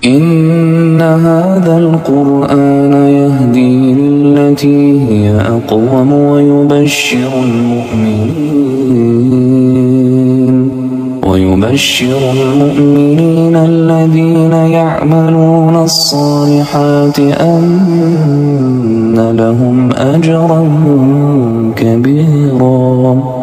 إن هذا القرآن يهدي للتي هي أقوم ويبشر المؤمنين الذين يعملون الصالحات أن لهم أجرا كبيرا.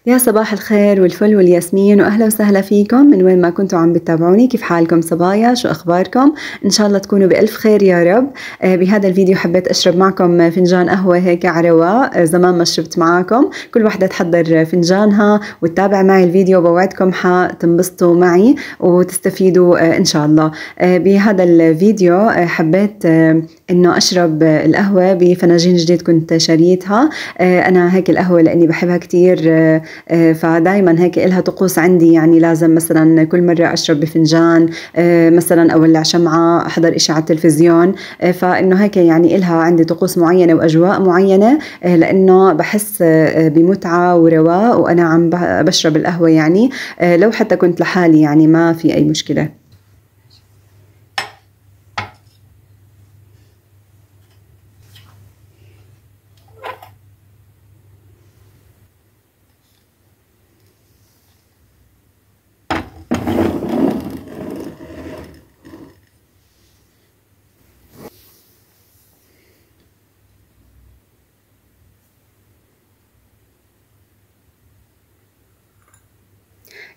يا صباح الخير والفل والياسمين، واهلا وسهلا فيكم من وين ما كنتوا عم بتابعوني. كيف حالكم صبايا؟ شو اخباركم؟ ان شاء الله تكونوا بالف خير يا رب. بهذا الفيديو حبيت اشرب معكم فنجان قهوه هيك على رواق، زمان ما شربت معكم. كل وحده تحضر فنجانها وتتابع معي الفيديو، بوعدكم حتنبسطوا معي وتستفيدوا ان شاء الله. بهذا الفيديو حبيت انه اشرب القهوه بفناجين جديد كنت شاريتها. انا هيك القهوه لاني بحبها كثير، فدايما هيك إلها طقوس عندي، يعني لازم مثلا كل مرة أشرب بفنجان مثلا، أولع شمعة، أحضر إشي على التلفزيون. فإنه هيك يعني إلها عندي طقوس معينة وأجواء معينة، لأنه بحس بمتعة ورواء وأنا عم بشرب القهوة. يعني لو حتى كنت لحالي يعني ما في أي مشكلة.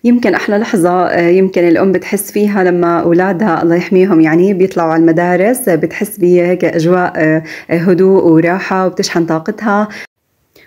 يمكن أحلى لحظة يمكن الأم بتحس فيها لما أولادها الله يحميهم يعني بيطلعوا على المدارس، بتحس بهيك أجواء هدوء وراحة وبتشحن طاقتها.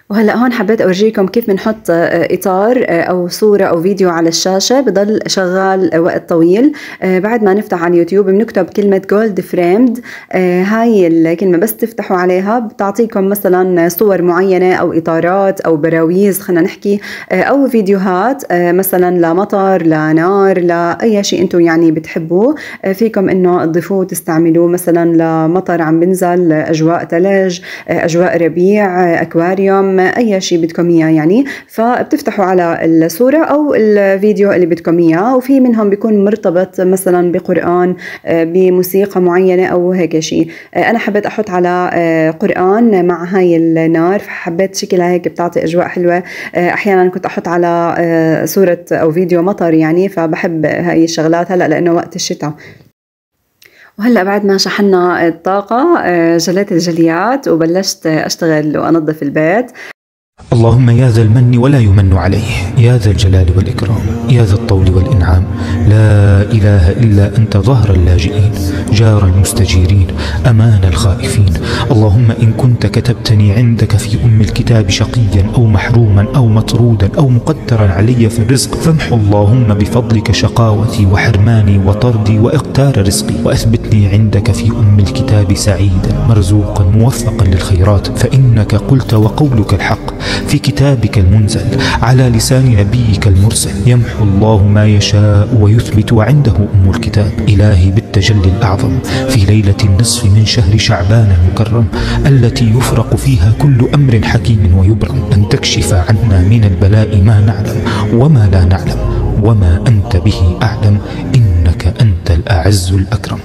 وهلا هون حبيت اورجيكم كيف بنحط اطار او صوره او فيديو على الشاشه بضل شغال وقت طويل. بعد ما نفتح على اليوتيوب بنكتب كلمه جولد فريمد، هاي الكلمه بس تفتحوا عليها بتعطيكم مثلا صور معينه او اطارات او براويز خلينا نحكي، او فيديوهات مثلا لمطر لنار لاي شيء انتم يعني بتحبوه. فيكم انه تضيفوه وتستعملوه مثلا لمطر عم بنزل، اجواء ثلج، اجواء ربيع، اكواريوم، اي شيء بدكم اياه يعني. فبتفتحوا على الصوره او الفيديو اللي بدكم اياه، وفي منهم بيكون مرتبط مثلا بقران، بموسيقى معينه او هيك شيء. انا حبيت احط على قران مع هاي النار، فحبيت شكلها هيك بتعطي اجواء حلوه. احيانا كنت احط على صوره او فيديو مطر يعني، فبحب هاي الشغلات هلا لانه وقت الشتاء. وهلا بعد ما شحنا الطاقة جليت الجليات وبلشت أشتغل وأنظف البيت. اللهم يا ذا المن ولا يمن عليه، يا ذا الجلال والإكرام، يا ذا الطول والإنعام، لا إله إلا أنت ظهر اللاجئين، جار المستجيرين، أمان الخائفين. اللهم إن كنت كتبتني عندك في الكتاب شقيا أو محروما أو مطرودا أو مقدرا علي في الرزق، فامحو اللهم بفضلك شقاوتي وحرماني وطردي وإقتار رزقي، وأثبتني عندك في الكتاب سعيدا مرزوقا موفقا للخيرات، فإنك قلت وقولك الحق في كتابك المنزل على لسان نبيك المرسل. يمحو الله ما يشاء ويثبت وعنده الكتاب. إلهي بالتجلي الأعظم في ليلة النصف من شهر شعبان المكرم التي يفرق فيها كل أمر حكيم ويبرم، أن تكشف عنا من البلاء ما نعلم وما لا نعلم وما أنت به أعلم، إنك أنت الأعز الأكرم.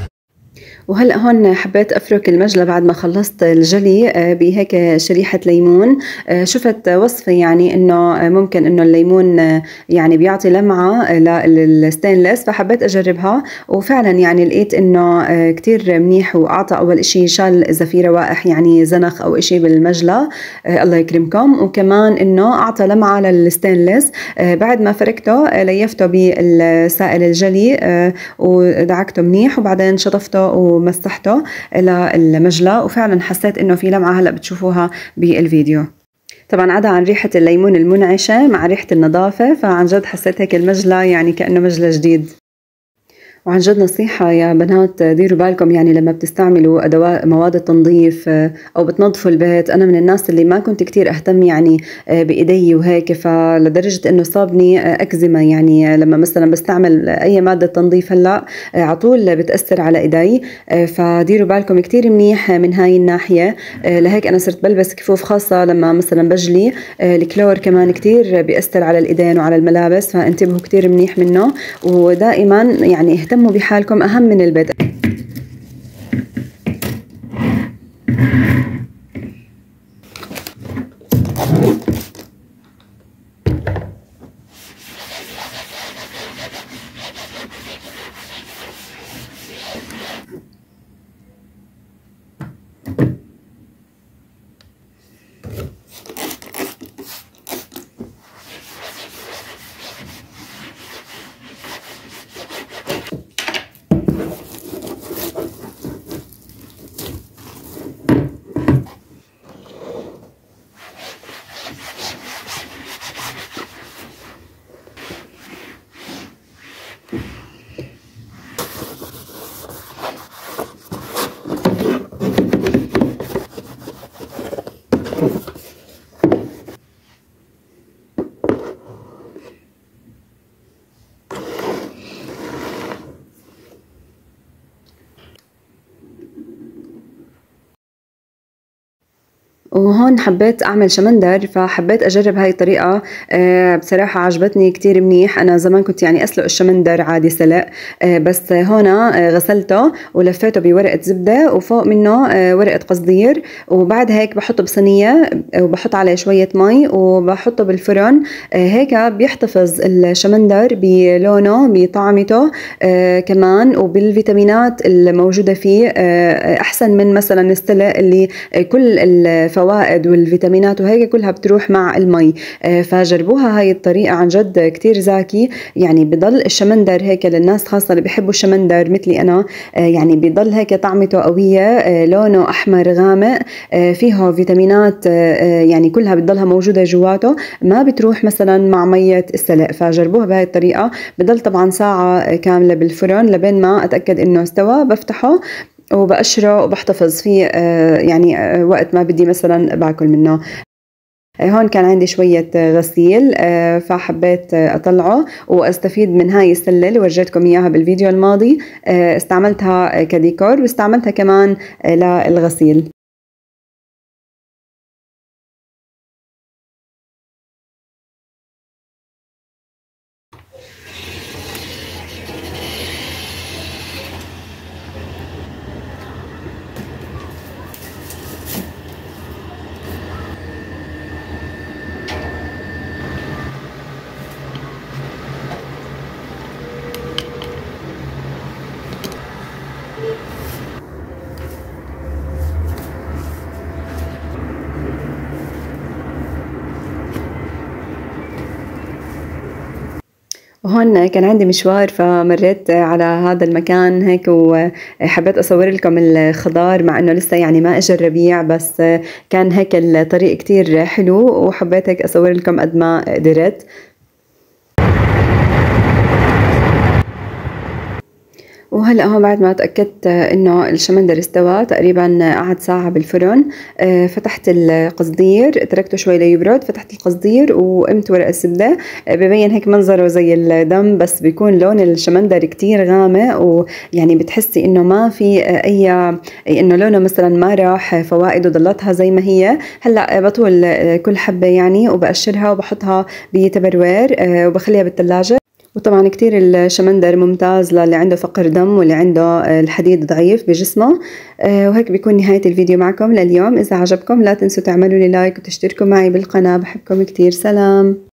وهلا هون حبيت افرك المجلة بعد ما خلصت الجلي بهيك شريحة ليمون. شفت وصفة يعني انه ممكن انه الليمون يعني بيعطي لمعة للستينلس، فحبيت اجربها وفعلا يعني لقيت انه كتير منيح، واعطى اول اشي شال اذا في روائح يعني زنخ او اشي بالمجلة، الله يكرمكم، وكمان انه اعطى لمعة للستينلس. بعد ما فركته ليفته بالسائل الجلي ودعكته منيح، وبعدين شطفته ومسحته للمجلة، وفعلا حسيت انه في لمعة هلا بتشوفوها بالفيديو. طبعا عدا عن ريحة الليمون المنعشة مع ريحة النظافة، فعن جد حسيت هيك المجلة يعني كأنه مجلة جديد. وعن جد نصيحة يا بنات، ديروا بالكم يعني لما بتستعملوا أدوات مواد التنظيف أو بتنظفوا البيت. أنا من الناس اللي ما كنت كتير أهتم يعني بإيدي وهيك، فلدرجة إنه صابني أكزيما يعني لما مثلا بستعمل أي مادة تنظيف هلأ عطول بتأثر على إيدي. فديروا بالكم كتير منيح من هاي الناحية. لهيك أنا صرت بلبس كفوف خاصة لما مثلا بجلي. الكلور كمان كتير بيأثر على الإيدين وعلى الملابس، فانتبهوا كتير منيح منه، ودائما يعني اهتموا بحالكم أهم من البدء. وهون حبيت أعمل شمندر، فحبيت أجرب هاي الطريقة. بصراحة عجبتني كتير منيح. أنا زمان كنت يعني أسلق الشمندر عادي سلق، بس هنا غسلته ولفيته بورقة زبدة وفوق منه ورقة قصدير، وبعد هيك بحطه بصينية وبحط عليه شوية مي وبحطه بالفرن. هيك بيحتفظ الشمندر بلونه بطعمته كمان وبالفيتامينات الموجودة فيه، أحسن من مثلا السلق اللي كل الفوائد والفيتامينات وهيك كلها بتروح مع المي. فجربوها هاي الطريقة، عن جد كتير زاكي. يعني بضل الشمندر هيك للناس خاصة اللي بيحبوا الشمندر مثلي أنا، يعني بضل هيك طعمته قوية، لونه أحمر غامق، فيه فيتامينات يعني كلها بتضلها موجودة جواته، ما بتروح مثلا مع مية السلق. فجربوها بهاي الطريقة. بضل طبعا ساعة كاملة بالفرن لبين ما أتأكد إنه استوى، بفتحه وبقشره وبحتفظ فيه يعني وقت ما بدي مثلا باكل منه. هون كان عندي شوية غسيل، فحبيت أطلعه وأستفيد من هاي السلة اللي ورجيتكم إياها بالفيديو الماضي. استعملتها كديكور واستعملتها كمان للغسيل. وهون كان عندي مشوار، فمريت على هذا المكان هيك وحبيت أصور لكم الخضار، مع إنه لسه يعني ما إجا الربيع، بس كان هيك الطريق كتير حلو وحبيت هيك أصور لكم قد ما قدرت. وهلا هون بعد ما تأكدت انه الشمندر استوى تقريبا، قعد ساعة بالفرن. فتحت القصدير، تركته شوي ليبرد، فتحت القصدير وقمت ورق الزبدة. ببين هيك منظره زي الدم، بس بيكون لون الشمندر كتير غامق، ويعني بتحسي انه ما في اي انه لونه مثلا ما راح، فوائده ضلتها زي ما هي. هلا بطول كل حبة يعني وبقشرها وبحطها بتبروير وبخليها بالثلاجة. وطبعا كتير الشمندر ممتاز للي عنده فقر دم واللي عنده الحديد ضعيف بجسمه. وهيك بيكون نهاية الفيديو معكم لليوم. إذا عجبكم لا تنسوا تعملوا لي لايك وتشتركوا معي بالقناة. بحبكم كتير. سلام.